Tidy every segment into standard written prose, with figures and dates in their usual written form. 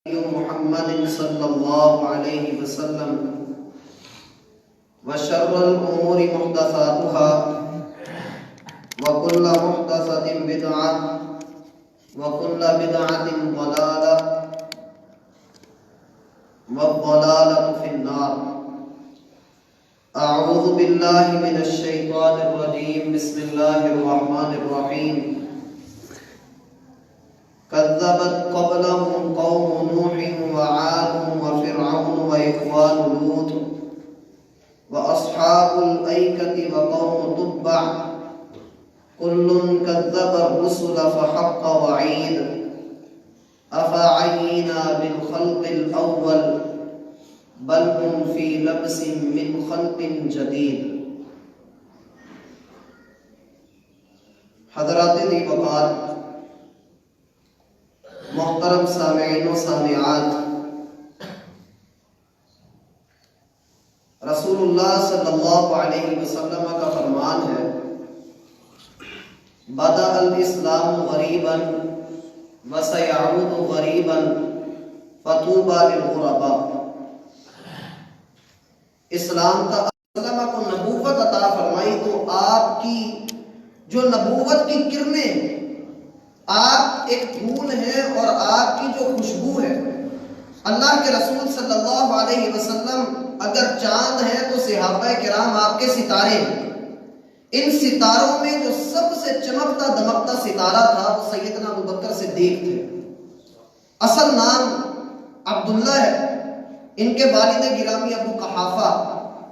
محمد صلی اللہ علیہ وسلم وشر الامور محدثاتها وكل محدثة بدعة وكل بدعة ضلالة والضلالة في النار. اعوذ باللہ من الشیطان الرجیم. بسم اللہ الرحمن الرحیم. كذبت قبلهم قوم نوح وعاد وفرعون وإخوان لوط وأصحاب الأيكة وقوم تبع كل كذب الرسل فحق وعيد أفعينا بالخلق الأول بل هم في لبس من خلق جديد. حضرات دی وقار، محترم سامعین و سامعات، رسول اللہ صلی اللہ علیہ وسلم کا فرمان ہے: بدأ الاسلام غریبا وسیعود غریبا فطوبى للغرباء. اسلام کا علماء کو نبوت عطا فرمائی تو آپ کی جو نبوت کی کرنیں، آپ ایک پھول ہیں اور آپ کی جو خوشبو ہے، اللہ کے رسول صلی اللہ علیہ وسلم اگر چاند ہیں تو صحابہ کرام آپ کے ستارے ہیں. ان ستاروں میں جو سب سے چمکتا دمکتا ستارہ تھا وہ سیدنا ابوبکر صدیق تھے. اصل نام عبداللہ ہے. ان کے والد گرامی ابو قحافہ،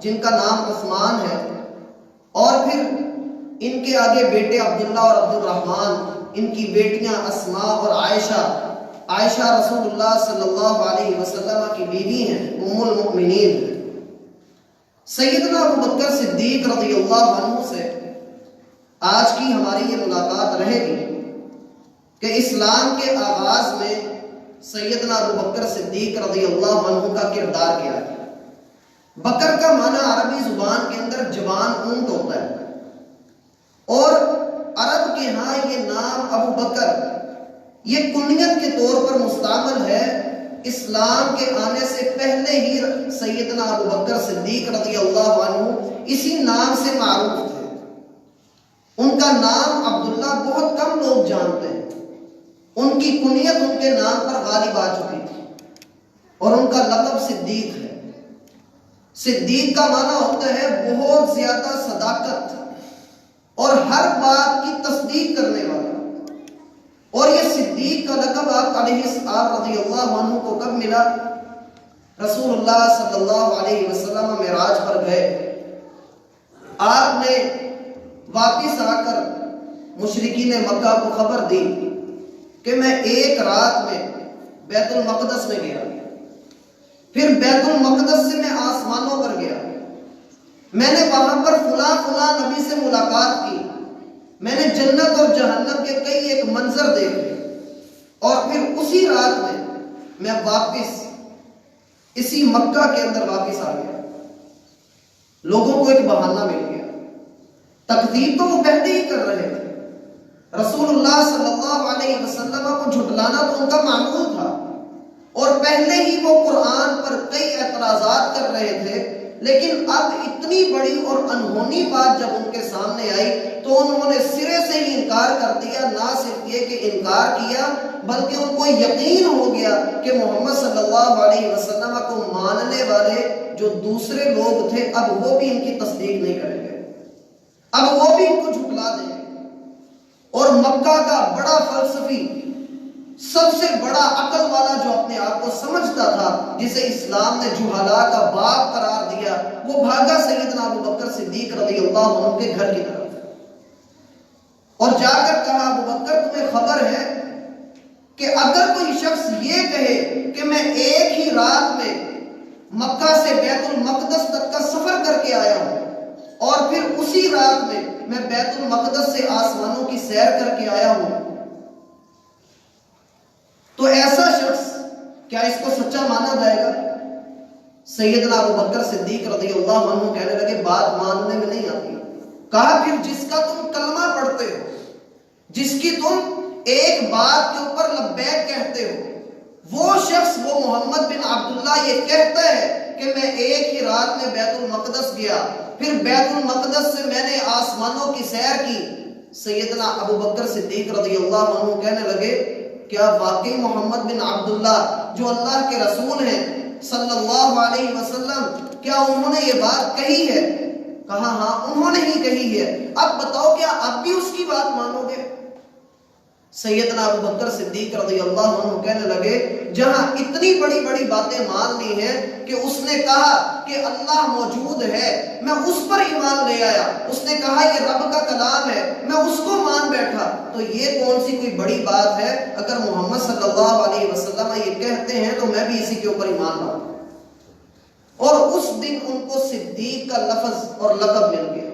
جن کا نام عثمان ہے، اور پھر ان کے آگے بیٹے عبداللہ اور عبد الرحمن، ان کی بیٹیاں اسماء اور عائشہ. عائشہ رسول اللہ صلی اللہ علیہ وسلم کی بیوی ہیں، ام المؤمنین. سیدنا ابوبکر صدیق رضی اللہ عنہ سے آج کی ہماری یہ ملاقات رہے گی کہ اسلام کے آغاز میں سیدنا ابوبکر صدیق رضی اللہ عنہ کا کردار کیا ہے. بکر کا معنی عربی زبان کے اندر جوان اونٹ ہوتا ہے، اور عرب کے ہاں یہ نام ابو بکر یہ کنیت کے طور پر مستعمل ہے. اسلام کے آنے سے پہلے ہی سیدنا ابو بکر صدیق رضی اللہ عنہ اسی نام سے معروف تھے. ان کا نام عبداللہ بہت کم لوگ جانتے ہیں. ان کی کنیت ان کے نام پر غالب آ چکی تھی، اور ان کا لقب صدیق ہے. صدیق کا معنی ہوتا ہے بہت زیادہ صداقت اور ہر بات کی تصدیق کرنے والا. اور یہ صدیق کا لقب آپ علیہ السلام رضی اللہ عنہ کو کب ملا؟ رسول اللہ صلی اللہ علیہ وسلم معراج پر گئے. آپ نے واپس آ کر مشرکین مکہ کو خبر دی کہ میں ایک رات میں بیت المقدس میں گیا، پھر بیت المقدس سے میں آسمانوں پر گیا، میں نے وہاں پر فلاں فلاں نبی سے ملاقات کی، میں نے جنت اور جہنم کے کئی ایک منظر دیکھے، اور پھر اسی رات میں واپس اسی مکہ کے اندر واپس آ گیا. لوگوں کو ایک بہانہ مل گیا. تکذیب تو وہ پہلے ہی کر رہے تھے. رسول اللہ صلی اللہ علیہ وسلم کو جھٹلانا تو ان کا معمول تھا، اور پہلے ہی وہ قرآن پر کئی اعتراضات کر رہے تھے. لیکن اب اتنی بڑی اور انہونی بات جب ان کے سامنے آئی تو انہوں نے سرے سے ہی انکار کر دیا. نہ صرف یہ کہ انکار کیا، بلکہ ان کو یقین ہو گیا کہ محمد صلی اللہ علیہ وسلم کو ماننے والے جو دوسرے لوگ تھے اب وہ بھی ان کی تصدیق نہیں کریں گے، اب وہ بھی ان کو جھٹلا دیں گے. اور مکہ کا بڑا فلسفی، سب سے بڑا عقل والا جو اپنے آپ کو سمجھتا تھا، جسے اسلام نے جہالا کا باپ قرار دیا، وہ بھاگا سیدنا ابوبکر صدیق رضی اللہ عنہ کے گھر کی طرف، اور جا کر کہا: ابوبکر تمہیں خبر ہے کہ اگر کوئی شخص یہ کہے کہ میں ایک ہی رات میں مکہ سے بیت المقدس تک کا سفر کر کے آیا ہوں، اور پھر اسی رات میں بیت المقدس سے آسمانوں کی سیر کر کے آیا ہوں، تو ایسا شخص کیا اس کو سچا مانا جائے گا؟ سیدنا ابوبکر صدیق رضی اللہ عنہ کہنے لگے: بات ماننے میں نہیں آتی. کہا: پھر جس کا تم کلمہ پڑھتے ہو، جس کی تم ایک بات کے اوپر لبیک کہتے ہو، وہ شخص وہ محمد بن عبداللہ یہ کہتا ہے کہ میں ایک ہی رات میں بیت المقدس گیا، پھر بیت المقدس سے میں نے آسمانوں کی سیر کی، سیدنا ابو بکر صدیق رضی اللہ عنہ کہنے لگے کیا واقعی محمد بن عبداللہ جو اللہ کے رسول ہیں صلی اللہ علیہ وسلم کیا انہوں نے یہ بات کہی ہے؟ کہا ہاں انہوں نے ہی کہی ہے، اب بتاؤ کیا اب بھی اس کی بات مانو گے؟ سیدنا ابو بکر صدیق رضی اللہ عنہ کہنے لگے جہاں اتنی بڑی بڑی باتیں مان لی ہیں کہ اس نے کہا کہ اللہ موجود ہے، میں اس پر ایمان لے آیا، اس نے کہا یہ رب کا کلام ہے، میں اس کو مان بیٹھا، تو یہ کون سی کوئی بڑی بات ہے؟ اگر محمد صلی اللہ علیہ وسلم یہ کہتے ہیں تو میں بھی اسی کے اوپر ایمان لاؤں۔ اور اس دن ان کو صدیق کا لفظ اور لقب مل گیا۔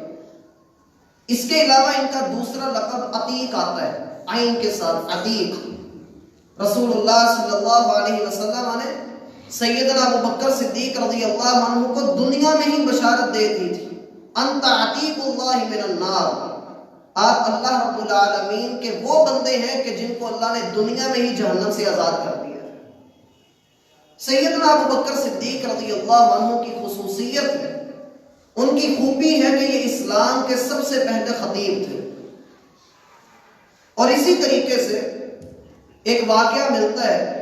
اس کے علاوہ ان کا دوسرا لقب عتیق آتا ہے، عین کے ساتھ عتیق۔ رسول اللہ صلی اللہ علیہ وسلم نے سیدنا ابو بکر صدیق رضی اللہ عنہ کو دنیا میں ہی بشارت دے دی تھی، انت عتیق اللہ من النار، آپ اللہ رب العالمین کے وہ بندے ہیں کہ جن کو اللہ نے دنیا میں ہی جہنم سے آزاد کر دیا۔ سیدنا ابو بکر صدیق رضی اللہ عنہ کی خصوصیت ہے، ان کی خوبی ہے کہ یہ اسلام کے سب سے پہلے خطیب تھے۔ اور اسی طریقے سے ایک واقعہ ملتا ہے،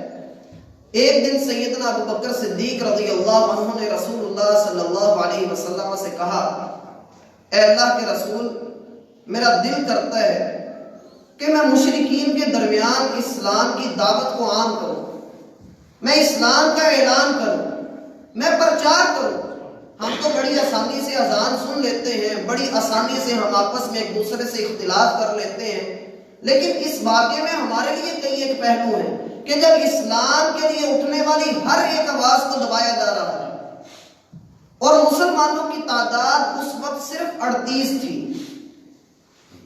ایک دن سیدنا ابو بکر صدیق رضی اللہ عنہ نے رسول اللہ صلی اللہ علیہ وسلم سے کہا اے اللہ کے رسول، میرا دل کرتا ہے کہ میں مشرکین کے درمیان اسلام کی دعوت کو عام کروں، میں اسلام کا اعلان کروں، میں پرچار کروں۔ ہم تو بڑی آسانی سے اذان سن لیتے ہیں، بڑی آسانی سے ہم آپس میں ایک دوسرے سے اختلاف کر لیتے ہیں، لیکن اس واقعے میں ہمارے لیے کئی ایک پہلو ہیں کہ جب اسلام کے لیے اٹھنے والی ہر ایک آواز کو دبایا جا رہا ہے، اور مسلمانوں کی تعداد اس وقت صرف 38 تھی،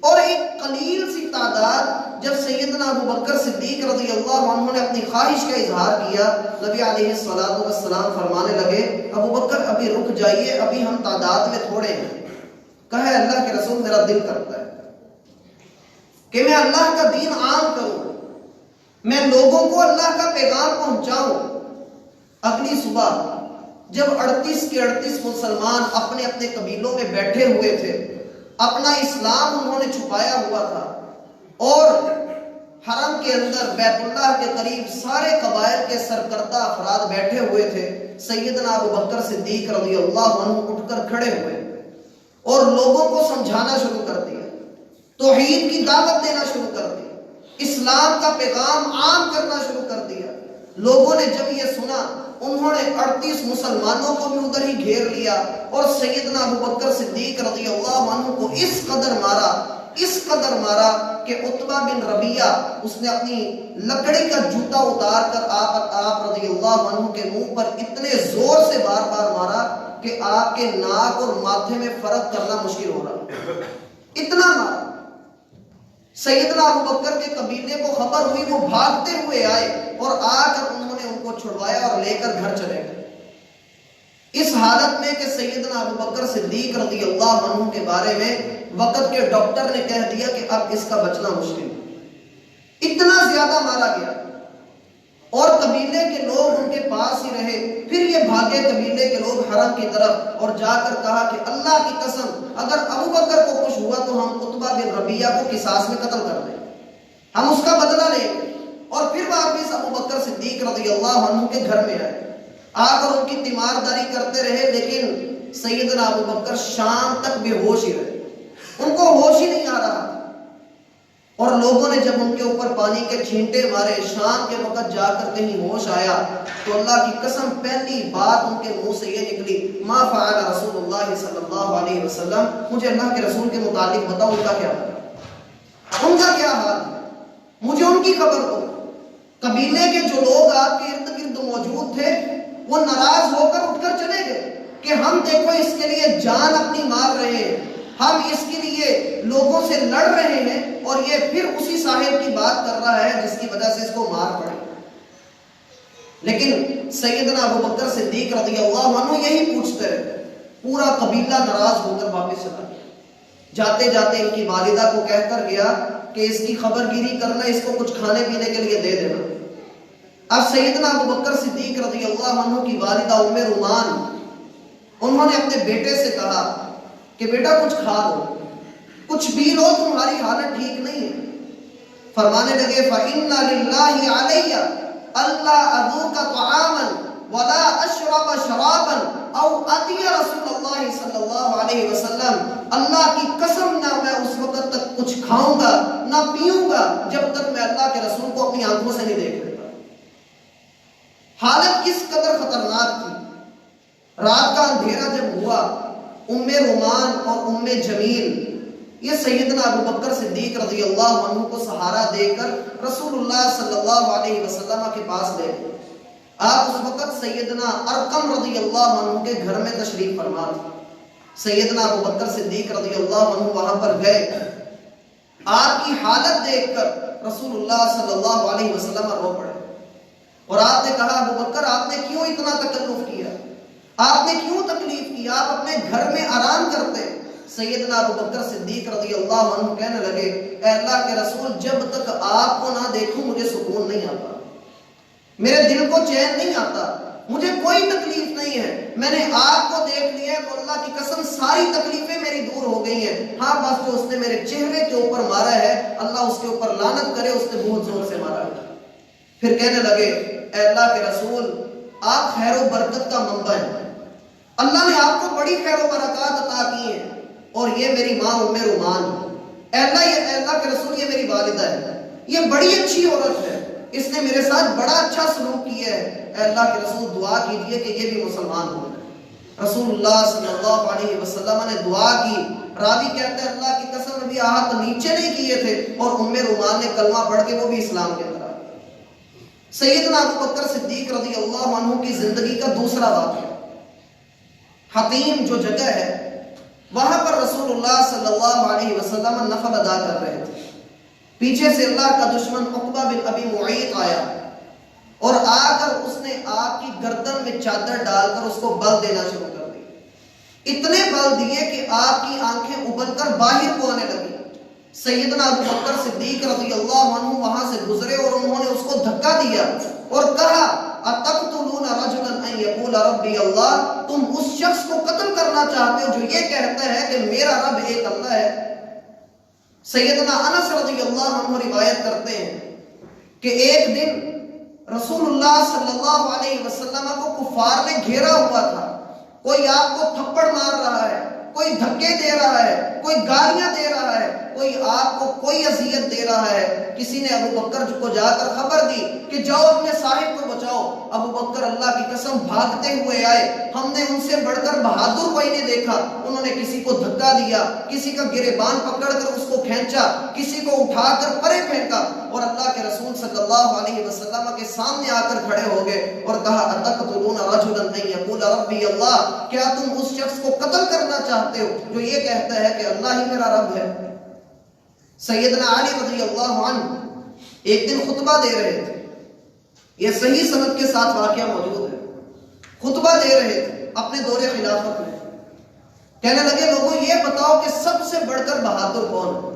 اور ایک قلیل سی تعداد جب سیدنا ابو بکر صدیق رضی اللہ عنہ نے اپنی خواہش کا اظہار کیا، نبی علیہ السلام فرمانے لگے ابو بکر ابھی رک جائیے، ابھی ہم تعداد میں تھوڑے ہیں۔ کہا اللہ کے رسول میرا دل کرتا ہے کہ میں اللہ کا دین عام کروں، میں لوگوں کو اللہ کا پیغام پہنچاؤں۔ اگلی صبح جب 38 کے 38 مسلمان اپنے اپنے قبیلوں میں بیٹھے ہوئے تھے، اپنا اسلام انہوں نے چھپایا ہوا تھا، اور حرم کے اندر بیت اللہ کے قریب سارے قبائل کے سرکردہ افراد بیٹھے ہوئے تھے، سیدنا ابو بکر صدیق رضی اللہ عنہ اٹھ کر کھڑے ہوئے اور لوگوں کو سمجھانا شروع کر دیا، توحید کی دعوت دینا شروع کر دی، اسلام کا پیغام عام کرنا شروع کر دیا۔ لوگوں نے جب یہ سنا، انہوں نے 38 مسلمانوں کو بھی ادھر ہی گھیر لیا، اور سیدنا ابو بکر صدیق رضی اللہ عنہ کو اس قدر مارا کہ عتبہ بن ربیعہ اس نے اپنی لکڑی کا جوتا اتار کر آپ رضی اللہ عنہ کے منہ پر اتنے زور سے بار بار مارا کہ آپ کے ناک اور ماتھے میں فرق کرنا مشکل ہو رہا، اتنا مارا۔ سیدنا ابو بکر کے قبیلے کو خبر ہوئی، وہ بھاگتے ہوئے آئے اور آ کر انہوں نے ان کو چھڑوایا اور لے کر گھر چلے گئے، اس حالت میں کہ سیدنا ابو بکر صدیق رضی اللہ عنہ کے بارے میں وقت کے ڈاکٹر نے کہہ دیا کہ اب اس کا بچنا مشکل ہے، اتنا زیادہ مارا گیا۔ اور قبیلے کے لوگ ان کے پاس ہی رہے، پھر یہ بھاگے قبیلے کے لوگ حرم کی طرف، اور جا کر کہا کہ اللہ کی قسم اگر ابو بکر کو کچھ ہوا تو ہم عتبہ بن ربیعہ کو قصاص میں قتل کر دیں، ہم اس کا بدلہ لیں گے۔ اور پھر واپس ابو بکر صدیق رضی اللہ عنہ کے گھر میں آئے، آ کر ان کی تیمارداری کرتے رہے، لیکن سیدنا ابو بکر شام تک بے ہوش ہی رہے، ان کو ہوش ہی نہیں آ رہا۔ اور لوگوں نے جب ان کے اوپر پانی کے چھینٹے مارے، شام کے وقت جا کر کہیں ہوش آیا تو اللہ کی قسم پہلی بات ان کے منہ سے یہ نکلی، ما فعل رسول اللہ صلی اللہ علیہ وسلم، مجھے اللہ کے رسول کے متعلق بتاؤ ان کا کیا حال ہے، مجھے ان کی خبر دو۔ قبیلے کے جو لوگ آپ کے ارد گرد موجود تھے وہ ناراض ہو کر اٹھ کر چلے گئے کہ ہم دیکھو اس کے لیے جان اپنی مار رہے ہیں، ہم اس کے لیے لوگوں سے لڑ رہے ہیں، اور یہ پھر اسی صاحب کی بات کر رہا ہے جس کی وجہ سے اس کو مار پڑے۔ لیکن سیدنا ابو بکر صدیق رضی اللہ عنہ یہی پوچھتے رہے، پورا قبیلہ ناراض ہو کر واپس چلا گیا۔ جاتے جاتے ان کی والدہ کو کہہ کر گیا کہ اس کی خبر گیری کرنا، اس کو کچھ کھانے پینے کے لیے دے دینا۔ اب سیدنا ابو بکر صدیق رضی اللہ عنہ کی والدہ ام رومان، انہوں نے اپنے بیٹے سے کہا کہ بیٹا کچھ کھا لو، کچھ پی لو، تمہاری حالت ٹھیک نہیں ہے۔ فرمانے لگے فَإِنَّ لِلَّهِ عَلَيَّ أَلَّا أَذُوقَ طَعَامًا وَلَا أَشْرَبَ شَرَابًا أَوْ أَتِيَ رَسُولَ اللَّهِ صلی اللہ علیہ وسلم، اللہ کی قسم نہ میں اس وقت تک کچھ کھاؤں گا نہ پیوں گا جب تک میں اللہ کے رسول کو اپنی آنکھوں سے نہیں دیکھ لیتا۔ حالت کس قدر خطرناک تھی۔ رات کا اندھیرا جب ہوا، ام رومان اور ام جمیل یہ سیدنا ابو بکر صدیق رضی اللہ عنہ کو سہارا دے کر رسول اللہ صلی اللہ علیہ وسلم کے پاس لے گئے۔ آپ اس وقت سیدنا ارقم رضی اللہ عنہ کے گھر میں تشریف فرما تھے۔ سیدنا ابو بکر صدیق رضی اللہ عنہ وہاں پر گئے۔ آپ کی حالت دیکھ کر رسول اللہ صلی اللہ علیہ وسلم رو پڑے اور آپ نے کہا ابو بکر آپ نے کیوں اتنا تکلف کیا، آپ نے کیوں تکلیف کی، آپ اپنے گھر میں آرام کرتے۔ سیدنا ابو بکر صدیق رضی اللہ عنہ کہنے لگے اے اللہ کے رسول جب تک آپ کو نہ دیکھوں مجھے سکون نہیں آتا، میرے دل کو چین نہیں آتا، مجھے کوئی تکلیف نہیں ہے، میں نے آپ کو دیکھ لیا تو اللہ کی قسم ساری تکلیفیں میری دور ہو گئی ہیں۔ ہاں بس جو اس نے میرے چہرے کے اوپر مارا ہے اللہ اس کے اوپر لعنت کرے، اس نے بہت زور سے مارا ہے۔ پھر کہنے لگے اے اللہ کے رسول آپ خیر و برکت کا منبع ہیں، اللہ نے آپ کو بڑی خیر و برکات عطا کی ہیں، اور یہ میری ماں ام رومان ہے، اے اللہ کے رسول یہ میری والدہ ہے، یہ بڑی اچھی عورت ہے، اس نے میرے ساتھ بڑا اچھا سلوک کیا ہے، اے اللہ کے رسول دعا کیجئے کہ یہ بھی مسلمان ہو جائے۔ رسول اللہ صلی اللہ علیہ وسلم نے دعا کی۔ راوی کہتے ہیں اللہ کی قسم ابھی ہاتھ نیچے نہیں کیے تھے اور ام رومان نے کلمہ پڑھ کے وہ بھی اسلام کے اندر آ گئی۔ سیدنا ابو بکر صدیق رضی اللہ عنہ کی زندگی کا دوسرا واقعہ، حتیم جو جگہ ہے وہاں پر رسول اللہ صلی اللہ علیہ وسلم نفل ادا کر رہے تھے۔ پیچھے سے اللہ کا دشمن عقبہ بن ابی معیط آیا اور آ کر اس نے آپ کی گردن میں چادر ڈال کر اس کو بل دینا شروع کر دی۔ اتنے بل دیے کہ آپ کی آنکھیں ابل کر باہر کو آنے لگی۔ سیدنا ابو بکر صدیق رضی اللہ عنہ وہاں سے گزرے اور انہوں نے اس کو دھکا دیا اور کہا اتقتلون رجلا ان یقول ربی اللہ، تم اس شخص کو قتل کرنا چاہتے ہو جو یہ کہتا ہے کہ میرا رب ایک اللہ ہے۔ سیدنا انس رضی اللہ عنہ روایت کرتے ہیں کہ ایک دن رسول اللہ صلی اللہ علیہ وسلم کو کفار نے گھیرا ہوا تھا، کوئی آپ کو تھپڑ مار رہا ہے، کوئی دھکے دے رہا ہے، کوئی گالیاں دے رہا ہے، کوئی آپ کو کوئی اذیت دے رہا ہے۔ کسی نے ابو بکر کو جا کر خبر دی کہ جاؤ اپنے صاحب کو بچاؤ۔ ابو بکر اللہ کی قسم بھاگتے ہوئے آئے، ہم نے ان سے بڑھ کر بہادر کوئی نہیں دیکھا۔ انہوں نے کسی کو دھکا دیا، کسی کا گریبان پکڑ کر اس کو کھینچا، کسی کو اٹھا کر پرے پھینکا اور اللہ کے رسول صلی اللہ علیہ وسلم کے سامنے آ کر کھڑے ہو گئے اور کہا اتقتلون رجلا ان یقول ربی اللہ، کیا تم اس شخص کو قتل کرنا چاہتے ہو جو یہ کہتا ہے کہ اللہ ہی میرا رب ہے۔ سیدنا علی رضی اللہ عنہ ایک دن خطبہ دے رہے تھے، یہ صحیح سند کے ساتھ واقعہ موجود ہے۔ خطبہ دے رہے تھے اپنے دور خلافت میں، کہنے لگے لوگوں یہ بتاؤ کہ سب سے بڑھ کر بہادر کون ہے؟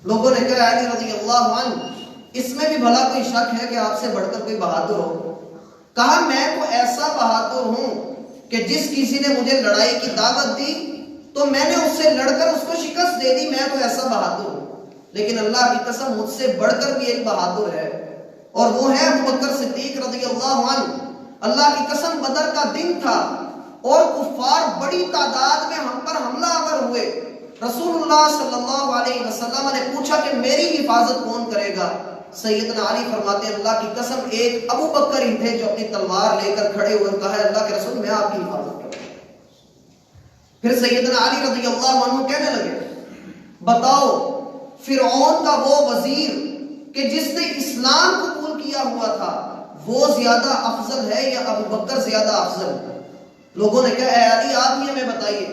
لوگوں نے کہا علی رضی اللہ عنہ، اس میں بھی بھلا کوئی شک ہے کہ آپ سے بڑھ کر کوئی بہادر ہو؟ کہا میں تو ایسا بہادر ہوں کہ جس کسی نے مجھے لڑائی کی دعوت دی تو میں نے اس سے لڑ کر اس کو شکست دے دی، میں تو ایسا بہادر ہوں۔ لیکن اللہ کی قسم مجھ سے بڑھ کر بھی ایک بہادر ہے اور وہ ہے ابو بکر صدیق رضی اللہ عنہ۔ اللہ کی قسم بدر کا دن تھا اور کفار بڑی تعداد میں ہم پر حملہ آور ہوئے۔ رسول اللہ صلی اللہ علیہ وسلم نے پوچھا کہ میری حفاظت کون کرے گا؟ سیدنا علی فرماتے ہیں اللہ کی قسم ایک ابو بکر ہی تھے جو اپنی تلوار لے کر کھڑے ہوئے، کہا اللہ کے رسول میں آپ کی حفاظت کروں۔ پھر سیدنا علی رضی اللہ عنہ کہنے لگے بتاؤ فرعون کا وہ وزیر کہ جس نے اسلام قبول کیا ہوا تھا وہ زیادہ افضل ہے یا ابو بکر زیادہ افضل ہے؟ لوگوں نے کہا اے علی آپ ہی ہمیں بتائیے۔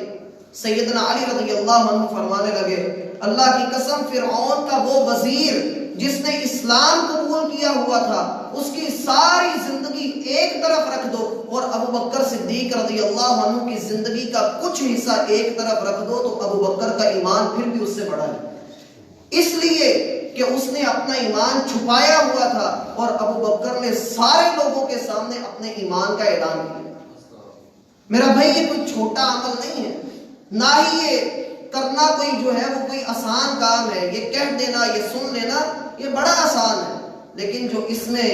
سیدنا علی رضی اللہ عنہ فرمانے لگے اللہ کی قسم فرعون کا وہ وزیر جس نے اسلام قبول کیا ہوا تھا اس کی ساری زندگی ایک طرف رکھ دو اور ابو بکر صدیق رضی اللہ عنہ کی زندگی کا کچھ حصہ ایک طرف رکھ دو تو ابو بکر کا ایمان پھر بھی اس سے بڑا ہے۔ اس لیے کہ اس نے اپنا ایمان چھپایا ہوا تھا اور ابو بکر نے سارے لوگوں کے سامنے اپنے ایمان کا اعلان کیا۔ میرا بھائی یہ کوئی چھوٹا عمل نہیں ہے، نہ ہی یہ کرنا کوئی جو ہے وہ کوئی آسان کام ہے۔ یہ کہہ دینا، یہ سن لینا، یہ بڑا آسان ہے، لیکن جو اس میں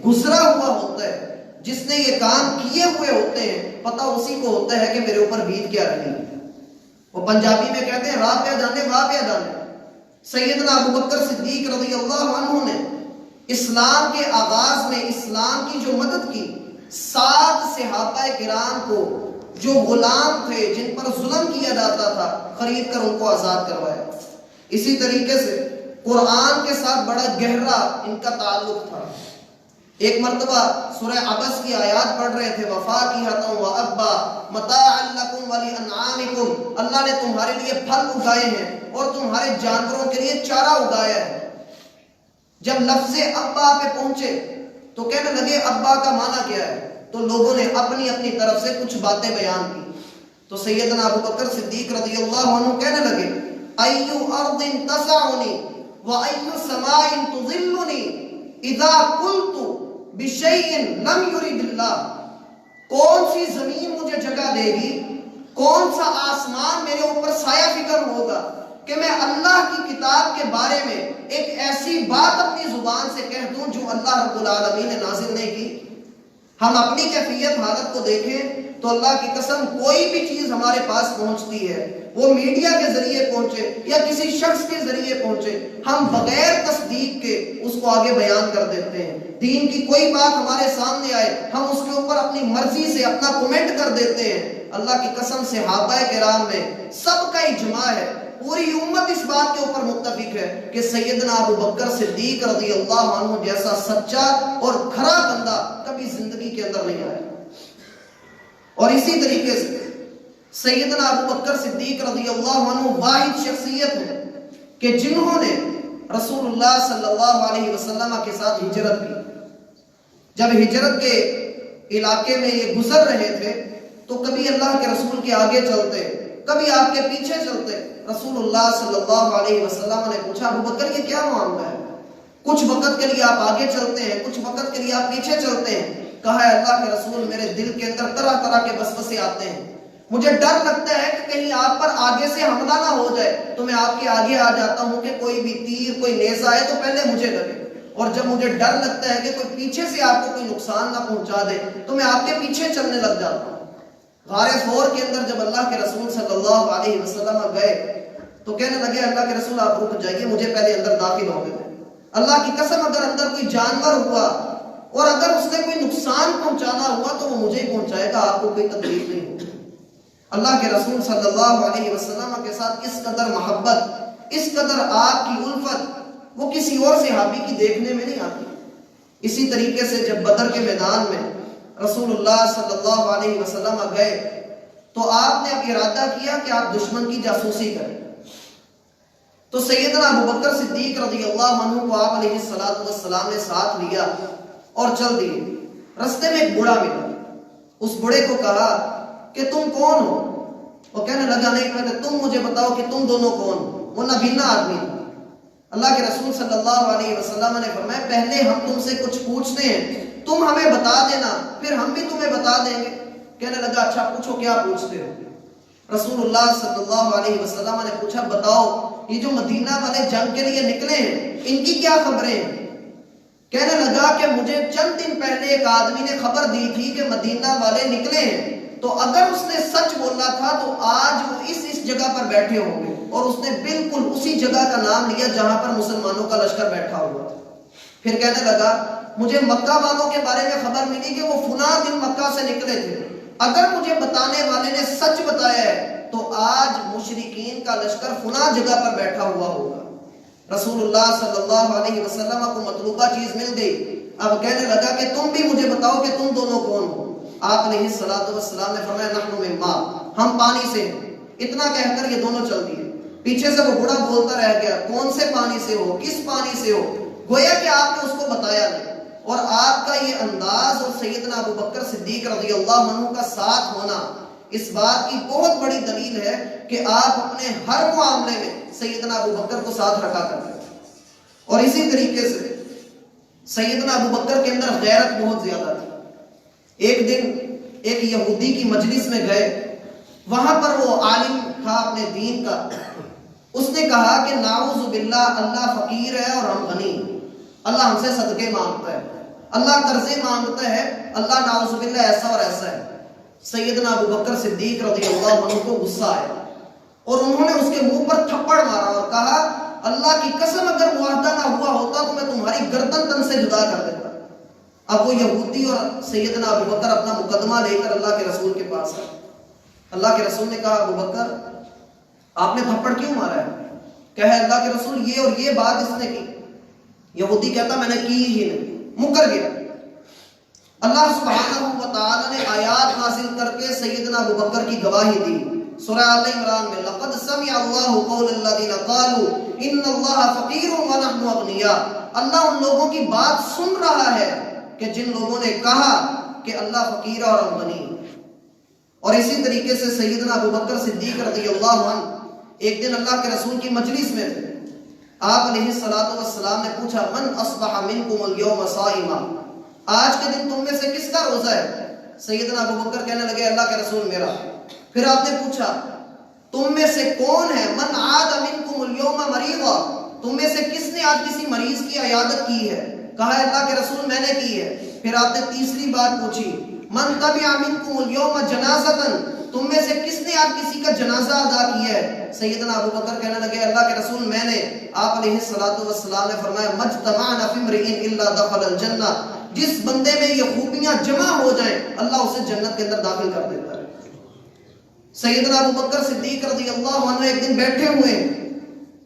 گزرا ہوا ہوتا ہے، جس نے یہ کام کیے ہوئے ہوتے ہیں، پتہ اسی کو ہوتا ہے کہ میرے اوپر بیت کیا رہی ہے۔ وہ پنجابی میں کہتے ہیں راہ پہ جانے واہ پہ جانے۔ سیدنا ابو بکر صدیق رضی اللہ عنہ نے اسلام کے آغاز میں اسلام کی جو مدد کی، 7 صحابہ کرام کو جو غلام تھے، جن پر ظلم کیا جاتا تھا، خرید کر ان کو آزاد کروایا۔ اسی طریقے سے قرآن کے ساتھ بڑا گہرا ان کا تعلق تھا۔ ایک مرتبہ سورہ عبس کی آیات پڑھ رہے تھے، وفاکہۃ وابا متاعا لکم ولانعامکم، اللہ نے تمہارے لیے پھل اگائے ہیں اور تمہارے جانوروں کے لیے چارہ اگایا ہے۔ جب لفظ ابا پہ پہنچے تو کہنے لگے ابا کا معنی کیا ہے، تو لوگوں نے اپنی اپنی طرف سے کچھ باتیں بیان کی۔ تو سیدنا ابو بکر صدیق رضی اللہ عنہ کہنے لگے ایو ارض تسعنی وایو سماء تظلنی اذا قلت بشیء لم یرد اللہ، کون سی زمین مجھے جگہ دے گی، کون سا آسمان میرے اوپر سایہ فکر ہوگا کہ میں اللہ کی کتاب کے بارے میں ایک ایسی بات اپنی زبان سے کہہ دوں جو اللہ رب العالمین نے نازل نہیں کی۔ ہم اپنی کیفیت حالت کو دیکھیں تو اللہ کی قسم کوئی بھی چیز ہمارے پاس پہنچتی ہے، وہ میڈیا کے ذریعے پہنچے یا کسی شخص کے ذریعے پہنچے، ہم بغیر تصدیق کے اس کو آگے بیان کر دیتے ہیں۔ دین کی کوئی بات ہمارے سامنے آئے، ہم اس کے اوپر اپنی مرضی سے اپنا کومنٹ کر دیتے ہیں۔ اللہ کی قسم صحابہ کرام میں سب کا اجماع ہے، پوری امت اس بات کے اوپر متفق ہے کہ سیدنا ابو بکر صدیق رضی اللہ عنہ جیسا سچا اور کھرا بندہ کبھی زندگی کے اندر نہیں آیا۔ اور اسی طریقے سے سیدنا ابو بکر صدیق رضی اللہ عنہ واحد شخصیت ہے کہ جنہوں نے رسول اللہ صلی اللہ علیہ وسلم کے ساتھ ہجرت کی۔ جب ہجرت کے علاقے میں یہ گزر رہے تھے تو کبھی اللہ کے رسول کے آگے چلتے، کبھی آپ کے پیچھے چلتے۔ رسول اللہ صلی اللہ علیہ وسلم نے پوچھا ابو بکر یہ کیا معاملہ ہے؟ کچھ وقت کے لیے آپ آگے چلتے ہیں، کچھ وقت کے لیے آپ پیچھے چلتے ہیں۔ کہا ہے اللہ کے رسول میرے دل کے اندر طرح طرح کے وسوسے آتے ہیں، مجھے ڈر لگتا ہے کہ کہیں آپ پر آگے سے حملہ نہ ہو جائے، تو میں آپ کے آگے آ جاتا ہوں کہ کوئی بھی تیر کوئی نیزہ آئے تو پہلے مجھے لگے، اور جب مجھے ڈر لگتا ہے کہ کوئی پیچھے سے آپ کو کوئی نقصان نہ پہنچا دے تو میں آپ کے پیچھے چلنے لگ جاتا ہوں۔ غار ثور کے اندر جب اللہ کے رسول صلی اللہ علیہ وسلم گئے تو کہنے لگے اللہ کے رسول آپ رک جائیے، مجھے پہلے اندر داخل ہونے دیں۔ اللہ کی قسم اگر اندر کوئی جانور ہوا اور اگر اس نے کوئی نقصان پہنچانا ہوا تو وہ مجھے ہی پہنچائے گا، آپ کو کوئی تکلیف نہیں ہوگی۔ اللہ کے رسول صلی اللہ علیہ وسلم کے ساتھ اس قدر محبت، اس قدر آپ کی الفت وہ کسی اور صحابی کی دیکھنے میں نہیں آتی۔ اسی طریقے سے جب بدر کے میدان میں رسول اللہ صلی اللہ علیہ وسلم گئے تو آپ نے اب ارادہ کیا کہ آپ دشمن کی جاسوسی کریں۔ تو سیدنا ابو بکر صدیق رضی اللہ عنہ کو آپ علیہ السلام نے ساتھ لیا اور چل دیے۔ رستے میں ایک بوڑھا ملا، اس بوڑھے کو کہا کہ تم کون ہو؟ وہ کہنے لگا نہیں پہلے تم مجھے بتاؤ کہ تم دونوں کون ہو۔ وہ نابینا آدمی تھا۔ اللہ کے رسول صلی اللہ علیہ وسلم نے فرمایا پہلے ہم تم سے کچھ پوچھتے ہیں، تم ہمیں بتا دینا پھر ہم بھی تمہیں بتا دیں گے۔ کہنے لگا اچھا پوچھو کیا پوچھتے ہو؟ رسول اللہ صلی اللہ علیہ وسلم نے پوچھا بتاؤ یہ جو مدینہ والے جنگ کے لیے نکلے ہیں ان کی کیا خبریں ہیں؟ کہنے لگا کہ مجھے چند دن پہلے ایک آدمی نے خبر دی تھی کہ مدینہ والے نکلے ہیں، تو اگر اس نے سچ بولا تھا تو آج وہ اس جگہ پر بیٹھے ہوں گے، اور اس نے بالکل اسی جگہ کا نام لیا جہاں پر مسلمانوں کا لشکر بیٹھا ہوا تھا۔ پھر کہنے لگا مجھے مکہ والوں کے بارے میں خبر ملی کہ وہ فلاں دن مکہ سے نکلے تھے، اگر مجھے بتانے والے نے سچ بتایا ہے تو آج مشرکین کا لشکر فلاں جگہ پر بیٹھا ہوا ہوگا۔ رسول اللہ صلی اللہ علیہ وسلم کو مطلوبہ چیز مل گئی۔ اب کہنے لگا کہ تم بھی مجھے بتاؤ کہ تم دونوں کون ہو؟ آپ علیہ السلام نے فرمایا نحن من ماء، ہم پانی سے ہیں۔ اتنا کہہ کر یہ دونوں چل دیے۔ پیچھے سے وہ بوڑھا بولتا رہ گیا کون سے پانی سے ہو، کس پانی سے ہو؟ گویا کہ آپ نے اس کو بتایا نہیں۔ اور آپ کا یہ انداز اور سیدنا ابو بکر صدیق رضی اللہ عنہ کا ساتھ ہونا اس بات کی بہت بڑی دلیل ہے کہ آپ اپنے ہر معاملے میں سیدنا ابو بکر کو ساتھ رکھا کرتے ہیں۔ اور اسی طریقے سے سیدنا ابو بکر کے اندر غیرت بہت زیادہ تھی. ایک دن ایک یہودی کی مجلس میں گئے، وہاں پر وہ عالم تھا اپنے دین کا، اس نے کہا کہ نعوذ باللہ اللہ فقیر ہے اور ہم غنی، اللہ ہم سے صدقے مانگتا ہے، اللہ قرضے مانگتا ہے، اللہ نعوذ باللہ ایسا اور ایسا ہے. سیدنا ابو بکر صدیق رضی اللہ عنہ کو غصہ آیا اور انہوں نے اس کے منہ پر تھپڑ مارا اور کہا اللہ کی قسم اگر معاہدہ نہ ہوا ہوتا تو میں تمہاری گردن تن سے جدا کر دیتا. اب وہ یہودی اور سیدنا ابو بکر اپنا مقدمہ لے کر اللہ کے رسول کے پاس آئے. اللہ کے رسول نے کہا ابو بکر آپ نے تھپڑ کیوں مارا ہے؟ کہے اللہ کے رسول یہ اور یہ بات اس نے کی. یہودی کہتا میں نے کی ہی نہیں، مکر گیا. اللہ سبحانہ و تعالی نے آیات نازل کر کے سیدنا ابو بکر کی گواہی دی. سورہ آل عمران میں لقد سمع اللہ قول الذین قالوا ان اللہ فقیر ونحن اغنیاء. اللہ ان لوگوں کی بات سن رہا ہے کہ جن لوگوں نے کہا کہ اللہ فقیر اور ہم غنی. اور اسی طریقے سے سیدنا ابو بکر صدیق رضی اللہ عنہ ایک دن اللہ کے رسول کی مجلس میں تھے. آپ علیہ الصلوۃ والسلام نے پوچھا من اصبح منکم اليوم صائما، آج کے دن تم میں سے کس کا روزہ ہے؟ سیدنا ابو بکر کہنے لگے اللہ کے رسول میرا. پھر آپ نے پوچھا تم میں سے کون ہے من عاد منکم اليوم مریضا، تم میں سے کس نے آج کسی مریض کی عیادت کی ہے؟ کہا اللہ کے رسول میں نے کی ہے. پھر آپ نے تیسری بات پوچھی من تبع منکم اليوم جنازۃ، تم میں سے کس نے آج کسی کا جنازہ ادا کیا ہے؟ سیدنا ابو بکر کہنے لگے اللہ کے رسول میں نے. آپ علیہ الصلوۃ والسلام نے فرمایا مجتمعنا فی امرئ الا دخل الجنہ، جس بندے میں یہ خوبیاں جمع ہو جائیں اللہ اسے جنت کے اندر داخل کر دیتا ہے. سیدنا ابو بکر صدیق رضی اللہ عنہ ایک دن بیٹھے ہوئے،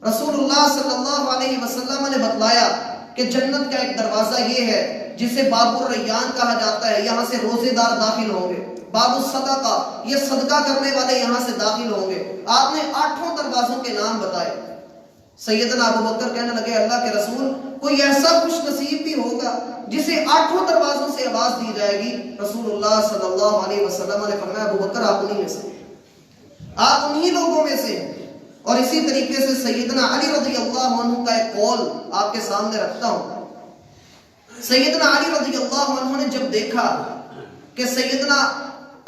رسول اللہ صلی اللہ علیہ وسلم نے بتلایا کہ جنت کا ایک دروازہ یہ ہے جسے باب الریان کہا جاتا ہے، یہاں سے روزے دار داخل ہوں گے. باب الصدقہ، یہ صدقہ کرنے والے یہاں سے داخل ہوں گے. آپ نے 8 دروازوں کے نام بتائے. سیدنا ابو بکر کہنے لگے اللہ کے رسول کوئی ایسا خوش نصیب بھی ہوگا جسے 8 دروازوں سے آواز دی جائے گی. رسول اللہ صلی اللہ علیہ وسلم نے فرمایا ابو بکر آپ انہی میں سے، آپ انہی لوگوں میں سے. اور اسی طریقے سے سیدنا علی رضی اللہ عنہ کا ایک قول آپ کے سامنے رکھتا ہوں. سیدنا علی رضی اللہ عنہ نے جب دیکھا کہ سیدنا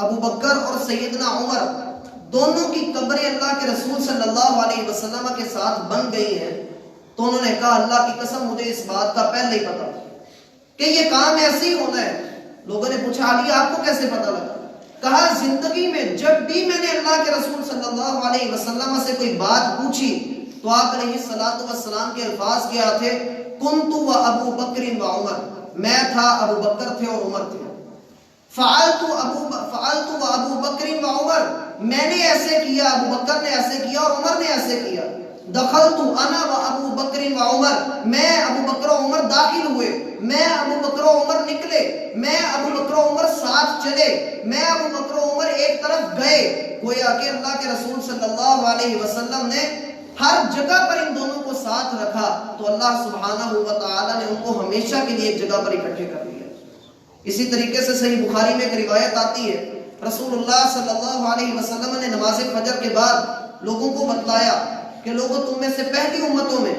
ابو بکر اور سیدنا عمر دونوں کی قبریں اللہ کے رسول صلی اللہ علیہ وسلم کے ساتھ بن گئی ہیں تو انہوں نے کہا اللہ کی قسم مجھے اس بات کا پہلے ہی پتا کہ یہ کام ایسے ہی ہونا ہے. لوگوں نے پوچھا علی آپ کو کیسے پتا لگا؟ کہا زندگی میں جب بھی میں نے اللہ کے رسول صلی اللہ علیہ وسلم سے کوئی بات پوچھی تو آپ علیہ الصلوۃ والسلام کے الفاظ کیا تھے کنت و ابو بکر و عمر، میں تھا ابو بکر تھے اور عمر تھے. فعلت و ابو بکر و عمر، میں نے ایسے کیا، ابو بکر نے ایسے کیا اور عمر نے ایسے کیا. دخلت انا و ابو بکر و عمر، میں ابو بکر و عمر داخل ہوئے، میں ابو بکر و عمر نکلے، میں ابو بکر و عمر ساتھ چلے، میں ابو بکر و عمر ایک طرف گئے. گویا کہ اللہ کے رسول صلی اللہ علیہ وسلم نے ہر جگہ پر ان دونوں کو ساتھ رکھا تو اللہ سبحانہ و تعالی نے ان کو ہمیشہ کے لیے ایک جگہ پر اکٹھے کر دیا. اسی طریقے سے صحیح بخاری میں ایک روایت آتی ہے رسول اللہ صلی اللہ علیہ وسلم نے نماز فجر کے بعد لوگوں کو بتلایا کہ لوگوں تم میں سے پہلی امتوں میں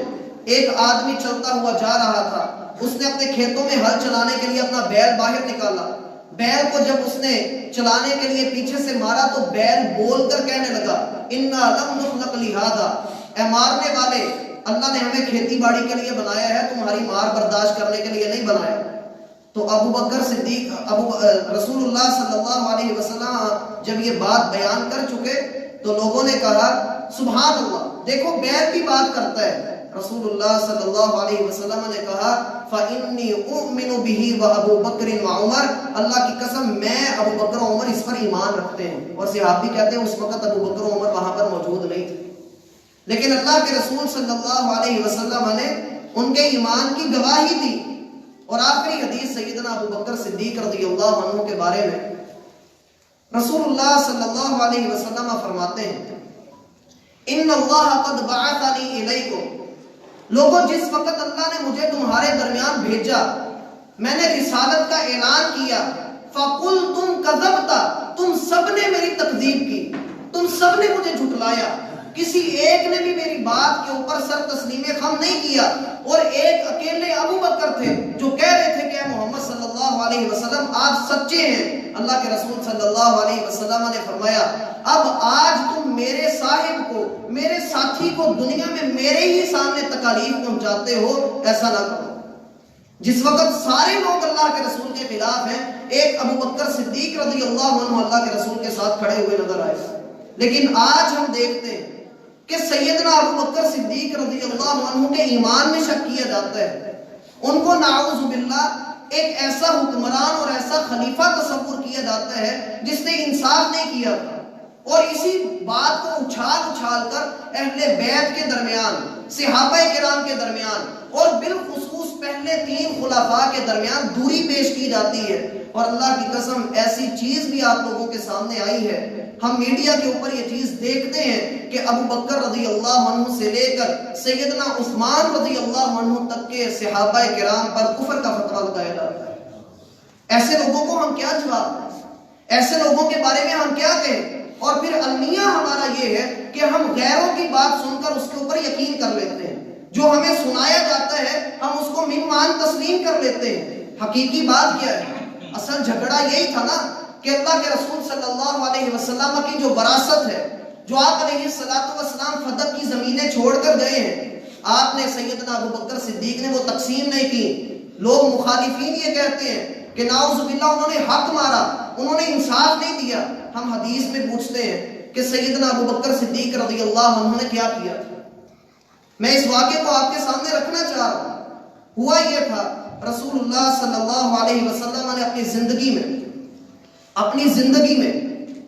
ایک آدمی چلتا ہوا جا رہا تھا، اس نے اپنے کھیتوں میں ہل چلانے کے لیے اپنا بیل باہر نکالا. بیل کو جب اس نے چلانے کے لیے پیچھے سے مارا تو بیل بول کر کہنے لگا انا لم نخلق لہذا، اے مارنے والے اللہ نے ہمیں کھیتی باڑی کے لیے بنایا ہے، تمہاری مار برداشت کرنے کے لیے نہیں بنایا. تو ابو بکر صدیق رسول اللہ صلی اللہ علیہ وسلم جب یہ بات بیان کر چکے تو لوگوں نے کہا سبحان اللہ، دیکھو بیل بھی بات کرتا ہے. رسول اللہ صلی اللہ علیہ وسلم نے کہا فَإِنِّي أُؤْمِنُ بِهِ وَأَبُو بَكْرٍ وَعُمَرٍ، اللہ کی قسم میں ابو بکر و عمر اس پر ایمان رکھتے ہیں. اور صحابی کہتے ہیں اس وقت ابو بکر و عمر وہاں پر موجود نہیں تھے، لیکن اللہ کے رسول صلی اللہ علیہ وسلم نے ان کے ایمان کی گواہی دی. اور آخری حدیث سیدنا ابو بکر صدیق رضی اللہ عنہ کے بارے میں رسول اللہ صلی اللہ علیہ وسلم فرماتے ہیں ان اللہ قد بعثنی الیکم، لوگوں جس وقت اللہ نے مجھے تمہارے درمیان بھیجا میں نے رسالت کا اعلان کیا فَقُلْتُمْ كَذَبْتَ، تم سب نے میری تکذیب کی، تم سب نے مجھے جھٹلایا. کسی ایک نے بھی میری بات کے اوپر سر تسلیم خم نہیں کیا، اور ایک اکیلے ابو بکر تھے جو کہہ رہے تھے کہ اے محمد صلی اللہ علیہ وسلم آپ سچے ہیں۔ اللہ کے رسول صلی اللہ علیہ وسلم نے فرمایا اب آج تم میرے صاحب کو، میرے ساتھی کو دنیا میں میرے ہی سامنے تکالیف پہنچاتے ہو، ایسا نہ کرو۔ جس وقت سارے لوگ اللہ کے رسول کے خلاف ہیں، ایک ابو بکر صدیق رضی اللہ عنہ اللہ کے رسول کے ساتھ کھڑے ہوئے نظر آئے۔ لیکن آج ہم دیکھتے ہیں کہ سیدنا ابو بکر صدیق رضی اللہ عنہ کے ایمان میں شک کیا جاتا ہے۔ ان کو نعوذ باللہ ایک ایسا حکمران اور ایسا خلیفہ تصور کیا جاتا ہے جس نے انصاف نہیں کیا تھا، اور اسی بات کو اچھال کر اہل بیت کے درمیان، صحابہ کرام کے درمیان اور بالخصوص پہلے 3 خلفاء کے درمیان دوری پیش کی جاتی ہے۔ اور اللہ کی قسم ایسی چیز بھی آپ لوگوں کے سامنے آئی ہے، ہم میڈیا کے اوپر یہ چیز دیکھتے ہیں کہ ابو بکر رضی اللہ عنہ سے لے کر سیدنا عثمان رضی اللہ عنہ تک کے صحابہ کرام پر کفر کا فتویٰ لگایا جاتا ہے۔ ایسے لوگوں کو ہم کیا جواب دیں؟ ایسے لوگوں کے بارے میں ہم کیا کہیں؟ اور پھر المیہ ہمارا یہ ہے کہ ہم غیروں کی بات سن کر اس کے اوپر یقین کر لیتے ہیں، جو ہمیں سنایا جاتا ہے ہم اس کو من تسلیم کر لیتے ہیں۔ حقیقی بات کیا ہے؟ اصل جھگڑا یہی تھا نا کہ اللہ کے رسول صلی اللہ علیہ وسلم کی جو وراثت ہے، جو آپ علیہ السلام فتح کی زمینیں چھوڑ کر گئے ہیں، آپ نے سیدنا ابو بکر صدیق نے وہ تقسیم نہیں کی۔ لوگ مخالفین یہ کہتے ہیں کہ نعوذ باللہ انہوں نے حق مارا، انہوں نے انصاف نہیں دیا۔ ہم حدیث میں پوچھتے ہیں کہ سیدنا ابو بکر صدیق رضی اللہ عنہ نے کیا کیا تھا؟ میں اس واقعے کو آپ کے سامنے رکھنا چاہ رہا ہوں۔ ہوا یہ تھا، رسول اللہ صلی اللہ علیہ وسلم نے اپنی زندگی میں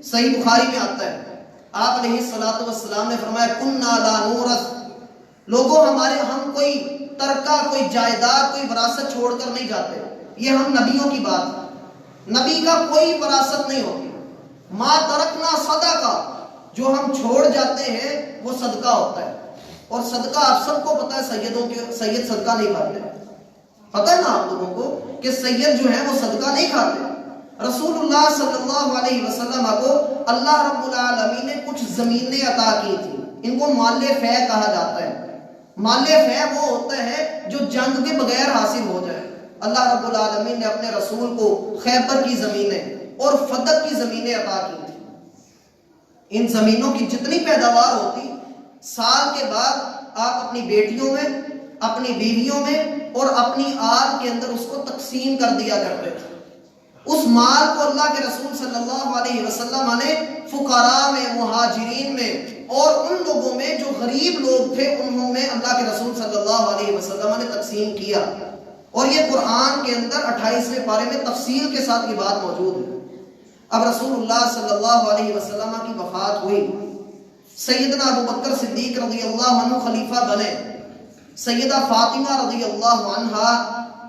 صحیح بخاری میں آتا ہے، آپ علیہ السلام نے فرمایا کُنَّا لَا نُورَثُ، لوگوں ہم کوئی ترکہ، کوئی جائیداد، کوئی وراثت چھوڑ کر نہیں جاتے۔ یہ ہم نبیوں کی بات ہے، نبی کا کوئی وراثت نہیں ہوتی۔ ما ترکنا صدقہ، جو ہم چھوڑ جاتے ہیں وہ صدقہ ہوتا ہے، اور صدقہ آپ سب کو پتہ ہے، سید صدقہ نہیں کھاتے، پتہ ہے نا آپ لوگوں کو کہ سید جو ہیں وہ صدقہ نہیں کھاتے۔ رسول اللہ صلی اللہ علیہ وسلم کو اللہ رب العالمین نے کچھ زمینیں عطا کی تھی، ان کو مال فے کہا جاتا ہے۔ مال فے وہ ہوتا ہے جو جنگ کے بغیر حاصل ہو جائے۔ اللہ رب العالمین نے اپنے رسول کو خیبر کی زمینیں اور فتح کی زمینیں عطا کی تھی۔ ان زمینوں کی جتنی پیداوار ہوتی، سال کے بعد آپ اپنی بیٹیوں میں، اپنی بیویوں میں اور اپنی آل کے اندر اس کو تقسیم کر دیا کرتے تھے۔ اس مال کو اللہ کے رسول صلی اللہ علیہ وسلم نے فقراء میں، مہاجرین میں اور ان لوگوں میں جو غریب لوگ تھے انہوں میں اللہ کے رسول صلی اللہ علیہ وسلم نے تقسیم کیا۔ اور یہ قرآن کے اندر 28ویں پارے میں تفصیل کے ساتھ یہ بات موجود ہے۔ اب رسول اللہ صلی اللہ علیہ وسلم کی وفات ہوئی، سیدنا ابو بکر صدیق رضی اللہ عنہ خلیفہ بنے، سیدہ فاطمہ رضی اللہ عنہا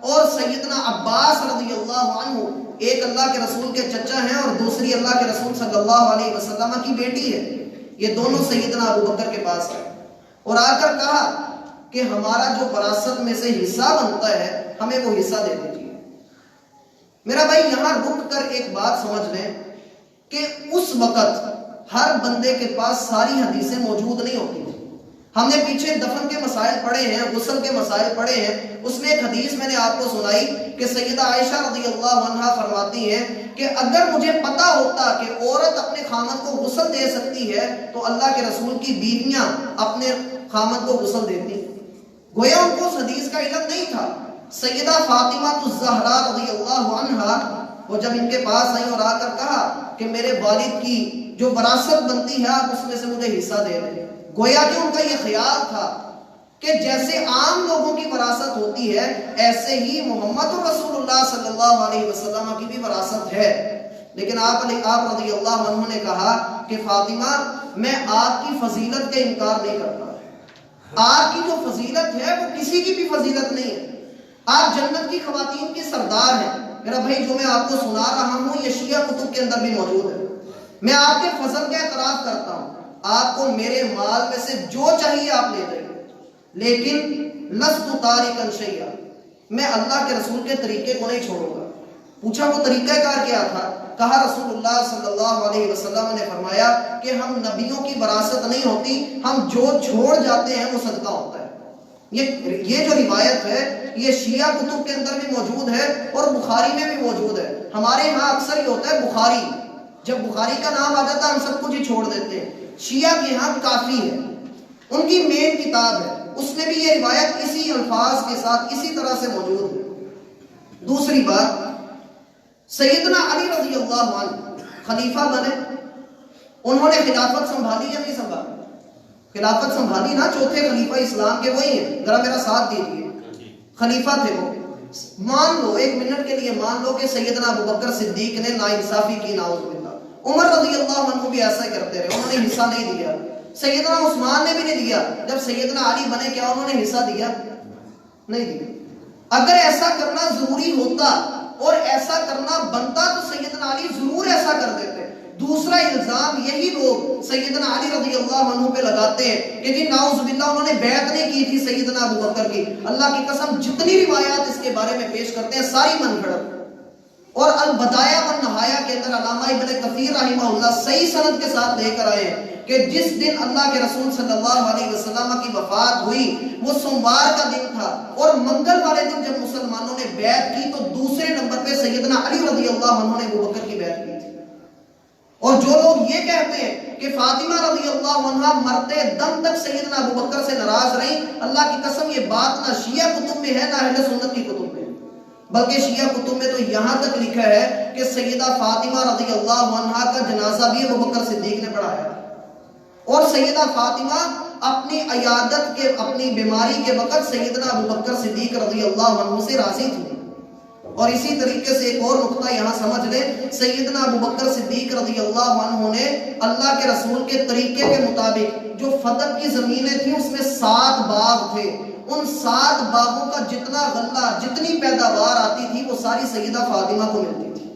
اور سیدنا عباس رضی اللہ عنہ، ایک اللہ کے رسول کے چچا ہیں اور دوسری اللہ کے رسول صلی اللہ علیہ وسلم کی بیٹی ہے، یہ دونوں سیدنا ابو بکر کے پاس ہیں، اور آ کر کہا کہ ہمارا جو وراثت میں سے حصہ بنتا ہے ہمیں وہ حصہ دے دیجیے۔ میرا بھائی یہاں رک کر ایک بات سمجھ لیں کہ اس وقت ہر بندے کے پاس ساری حدیثیں موجود نہیں ہوتی۔ ہم نے پیچھے دفن کے مسائل پڑھے ہیں، غسل کے مسائل پڑھے ہیں، اس میں ایک حدیث میں نے آپ کو سنائی کہ سیدہ عائشہ رضی اللہ عنہا فرماتی ہیں کہ اگر مجھے پتا ہوتا کہ عورت اپنے خامد کو غسل دے سکتی ہے تو اللہ کے رسول کی بیویاں اپنے خامد کو غسل دیتی۔ گویا ان کو اس حدیث کا علم نہیں تھا۔ سیدہ فاطمہ الزہرا رضی اللہ عنہا وہ جب ان کے پاس آئیں اور آ کر کہا کہ میرے والد کی جو وراثت بنتی ہے آپ اس میں سے مجھے حصہ دے دیں، گویا کہ ان کا یہ خیال تھا کہ جیسے عام لوگوں کی وراثت ہوتی ہے ایسے ہی محمد رسول اللہ صلی اللہ علیہ وسلم کی بھی وراثت ہے۔ لیکن آپ رضی اللہ عنہ نے کہا کہ فاطمہ میں آپ کی فضیلت کا انکار نہیں کرتا، آپ کی جو فضیلت ہے وہ کسی کی بھی فضیلت نہیں ہے، آپ جنت کی خواتین کی سردار ہیں۔ میرا بھائی جو میں آپ کو سنا رہا ہوں یہ شیعہ کتب کے اندر بھی موجود ہے۔ میں آپ کے فضل کا اعتراف کرتا ہوں، آپ کو میرے مال میں سے جو چاہیے آپ لے لیں، لیکن لست تارکا شیئا، میں اللہ کے رسول کے طریقے کو نہیں چھوڑوں گا۔ پوچھا وہ طریقہ کار کیا تھا؟ کہا رسول اللہ صلی اللہ علیہ وسلم نے فرمایا کہ ہم نبیوں کی وراثت نہیں ہوتی، ہم جو چھوڑ جاتے ہیں وہ صدقہ ہوتا ہے۔ یہ جو روایت ہے یہ شیعہ کتب کے اندر بھی موجود ہے اور بخاری میں بھی موجود ہے۔ ہمارے ہاں اکثر یہ ہوتا ہے بخاری، جب بخاری کا نام آ جاتا ہے ہم سب کچھ ہی چھوڑ دیتے ہیں۔ شیعہ کے ہاں کافی ہے، ان کی مین کتاب ہے، اس میں بھی یہ روایت اسی الفاظ کے ساتھ اسی طرح سے موجود ہے۔ دوسری بات، سیدنا علی رضی اللہ عنہ خلیفہ بنے، انہوں نے خلافت سنبھالی یا نہیں سنبھالی؟ خلافت سنبھالی نا، چوتھے خلیفہ اسلام کے وہی ہیں، ذرا میرا ساتھ دیجیے، خلیفہ تھے وہ۔ مان لو ایک منٹ کے لیے مان لو کہ سیدنا ابوبکر صدیق نے ناانصافی کی، نعوذ باللہ، عمر رضی اللہ عنہ بھی ایسا ہی کرتے رہے، انہوں نے حصہ نہیں دیا، سیدنا عثمان نے بھی نہیں دیا، جب سیدنا علی بنے کیا انہوں نے حصہ دیا؟ نہیں دیا۔ اگر ایسا کرنا ضروری ہوتا اور ایسا کرنا بنتا تو سیدنا علی ضرور ایسا کر دیتے۔ دوسرا الزام یہی لوگ سیدنا علی رضی اللہ عنہ پہ لگاتے ہیں کہ جی نعوذ باللہ انہوں نے بیعت نہیں کی تھی سیدنا ابوبکر کی۔ اللہ کی قسم جتنی روایات اس کے بارے میں پیش کرتے ہیں ساری من گھڑت، اور البدایہ والنہایہ کے اندر علامہ ابن کثیر رحمہ اللہ صحیح سند کے ساتھ لے کر آئے کہ جس دن اللہ کے رسول صلی اللہ علیہ وسلم کی وفات ہوئی وہ سوموار کا دن تھا، اور منگل والے دن جب مسلمانوں نے بیعت کی تو دوسرے نمبر پہ سیدنا علی رضی اللہ عنہ نے ابوبکر کی بیعت کی تھی۔ اور جو لوگ یہ کہتے ہیں کہ فاطمہ رضی اللہ عنہ مرتے دم تک سیدنا ابوبکر سے ناراض رہیں، اللہ کی قسم یہ بات نہ شیعہ کتب میں ہے نہ اہل سنت کی کتب میں، بلکہ شیعہ کتب میں تو یہاں تک لکھا ہے کہ سیدہ فاطمہ رضی اللہ عنہ کا جنازہ بھی ابوبکر صدیق نے پڑھایا، اور سیدہ فاطمہ اپنی عیادت کے، اپنی بیماری کے وقت سیدنا ابوبکر صدیق رضی اللہ عنہ سے راضی تھی۔ اور اسی طریقے سے ایک اور نقطہ یہاں سمجھ لیں، سیدنا ابوبکر صدیق رضی اللہ عنہ نے اللہ کے رسول کے طریقے کے مطابق جو فتح کی زمینیں تھیں اس میں 7 باغ تھے، ان 7 باغوں کا جتنا غلہ، جتنی پیداوار آتی تھی وہ ساری سیدہ فاطمہ کو ملتی تھی۔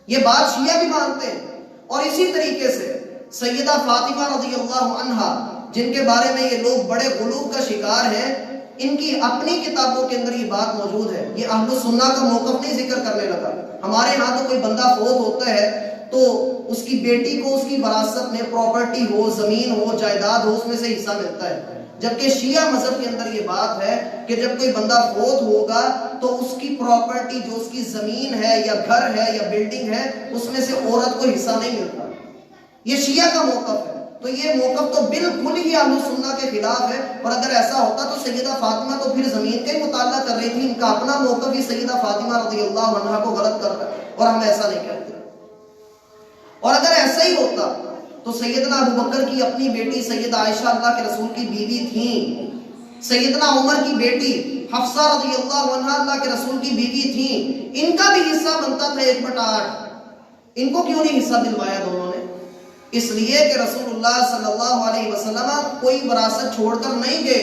یہ بات شیعہ بھی مانتے ہیں۔ اور اسی طریقے سے سیدہ فاطمہ رضی اللہ عنہا جن کے بارے میں یہ لوگ بڑے غلو کا شکار ہیں، ان کی اپنی کتابوں کے اندر یہ بات موجود ہے۔ یہ اہل سنہ کا موقف نہیں ذکر کرنے لگا، ہمارے ہاں تو کوئی بندہ فوت ہوتا ہے تو اس کی بیٹی کو اس کی وراثت میں پراپرٹی ہو، زمین ہو، جائیداد ہو، اس میں سے حصہ ملتا ہے، جبکہ شیعہ مذہب کے اندر یہ بات ہے کہ جب کوئی بندہ فوت ہوگا تو اس کی پراپرٹی جو اس کی زمین ہے یا گھر ہے یا بلڈنگ ہے اس میں سے عورت کو حصہ نہیں ملتا۔ یہ شیعہ کا موقف ہے، تو یہ موقف تو بالکل ہی اہل سنہ کے خلاف ہے۔ اور اگر ایسا ہوتا تو سیدہ فاطمہ تو پھر زمین کا ہی مطالعہ کر رہی تھی، ان کا اپنا موقف ہی سیدہ فاطمہ رضی اللہ عنہا کو غلط کر رہا ہے، اور ہم ایسا نہیں کہتے۔ اور اگر ایسا ہی ہوتا تو سیدنا ابوبکر کی اپنی بیٹی سیدہ عائشہ اللہ کے رسول کی بیوی تھیں، سیدنا عمر کی بیٹی حفصہ رضی اللہ عنہا اللہ کے رسول کی بیوی تھیں، ان کا بھی حصہ بنتا تھا 1/8۔ ان کو کیوں نہیں حصہ دلوایا دونوں نے؟ اس لیے کہ رسول اللہ صلی اللہ علیہ وسلم کوئی وراثت چھوڑ کر نہیں گئے۔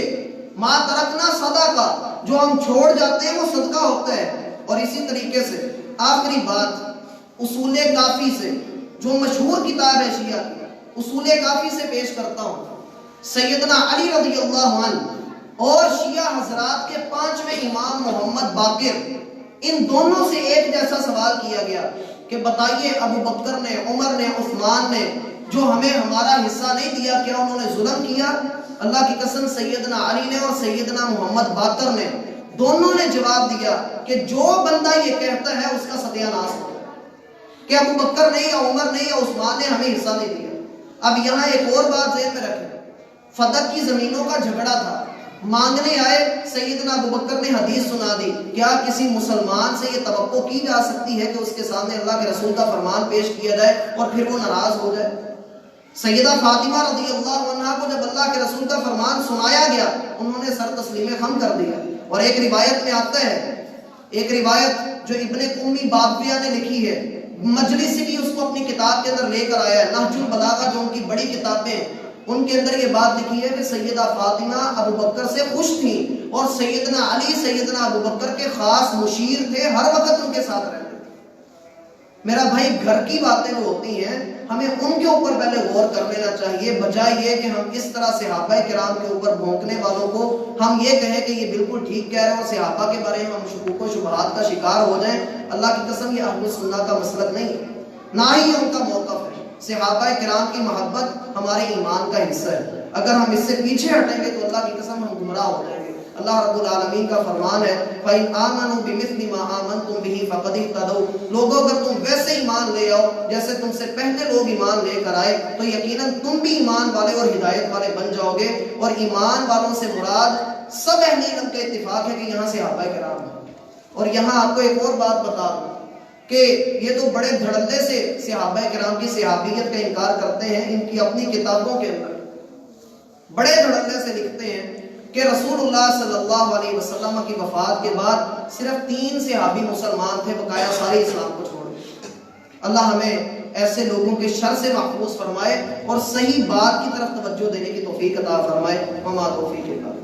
ما ترکنا صدقہ، جو ہم چھوڑ جاتے ہیں وہ صدقہ ہوتا ہے۔ اور اسی طریقے سے آخری بات اصول کافی سے، جو مشہور کتاب ہے شیعہ کی، اصول کافی سے پیش کرتا ہوں۔ سیدنا علی رضی اللہ عنہ اور شیعہ حضرات کے 5ویں امام محمد باقر، ان دونوں سے ایک جیسا سوال کیا گیا کہ بتائیے ابوبکر نے، عمر نے، عثمان نے جو ہمیں ہمارا حصہ نہیں دیا، کیا انہوں نے ظلم کیا؟ اللہ کی قسم سیدنا علی نے اور سیدنا محمد باقر نے دونوں نے جواب دیا کہ جو بندہ یہ کہتا ہے اس کا ستیہ ناش ہو کہ ابوبکر نے یا عمر نے یا عثمان نے ہمیں حصہ نہیں دیا۔ اب یہاں ایک اور بات ذہن میں رکھیں، فتح کی زمینوں کا جھگڑا تھا، مانگنے آئے، سیدنا ابوبکر نے حدیث سنا دی۔ کیا کسی مسلمان سے یہ توقع کی جا سکتی ہے کہ اس کے سامنے اللہ کے رسول کا فرمان پیش کیا جائے اور پھر وہ ناراض ہو جائے؟ سیدہ فاطمہ رضی اللہ عنہا کو جب اللہ کے رسول کا فرمان سنایا گیا انہوں نے سر تسلیم خم کر دیا۔ اور ایک روایت میں آتا ہے، ایک روایت جو ابن قمی بابیہ نے لکھی ہے، مجلسی بھی اس کو اپنی کتاب کے اندر لے کر آیا ہے، نہج البلاغہ جو ان کی بڑی کتابیں، ان کے اندر یہ بات لکھی ہے کہ سیدہ فاطمہ ابوبکر سے خوش تھیں، اور سیدنا علی سیدنا ابوبکر کے خاص مشیر تھے، ہر وقت ان کے ساتھ رہتے تھے۔ میرا بھائی گھر کی باتیں جو ہوتی ہیں ہمیں ان کے اوپر پہلے غور کر لینا چاہیے، بجائے یہ کہ ہم اس طرح صحابہ کرام کے اوپر بھونکنے والوں کو ہم یہ کہیں کہ یہ بالکل ٹھیک کہہ رہے ہیں اور صحابہ کے بارے میں ہم شکوک و شبہات کا شکار ہو جائیں۔ اللہ کی قسم یہ اہل السنہ کا مسلک نہیں ہے، نہ ہی ان کا موقف ہے۔ صحابہ کرام کی محبت ہمارے ایمان کا حصہ ہے، اگر ہم اس سے پیچھے ہٹیں گے تو اللہ کی قسم ہم گمراہ ہو جائیں گے۔ اللہ رب العالمین کا فرمان ہے فَإِنْ آمَنُوا بِمِثْلِ مَا آمَنْتُمْ بِهِ فَقَدِ اهْتَدَوْا، لوگوں اگر تم ویسے ایمان لے آؤ جیسے تم سے پہلے لوگ ایمان لے کر آئے تو یقیناً تم بھی ایمان والے اور ہدایت والے بن جاؤ گے۔ اور ایمان والوں سے مراد سب اہل علم کے اتفاق ہے کہ یہاں صحابہ کرام ہیں۔ اور یہاں آپ کو ایک اور بات بتا دوں کہ یہ تو بڑے دھڑلے سے صحابہ کرام کی صحابیت کا انکار کرتے ہیں، ان کی اپنی کتابوں کے اندر بڑے دھڑلے سے لکھتے ہیں کہ رسول اللہ صلی اللہ علیہ وسلم کی وفات کے بعد صرف 3 صحابی مسلمان تھے، بقایا سارے اسلام کو چھوڑ گئے۔ اللہ ہمیں ایسے لوگوں کے شر سے محفوظ فرمائے اور صحیح بات کی طرف توجہ دینے کی توفیق عطا فرمائے۔ وما توفیق اللہ۔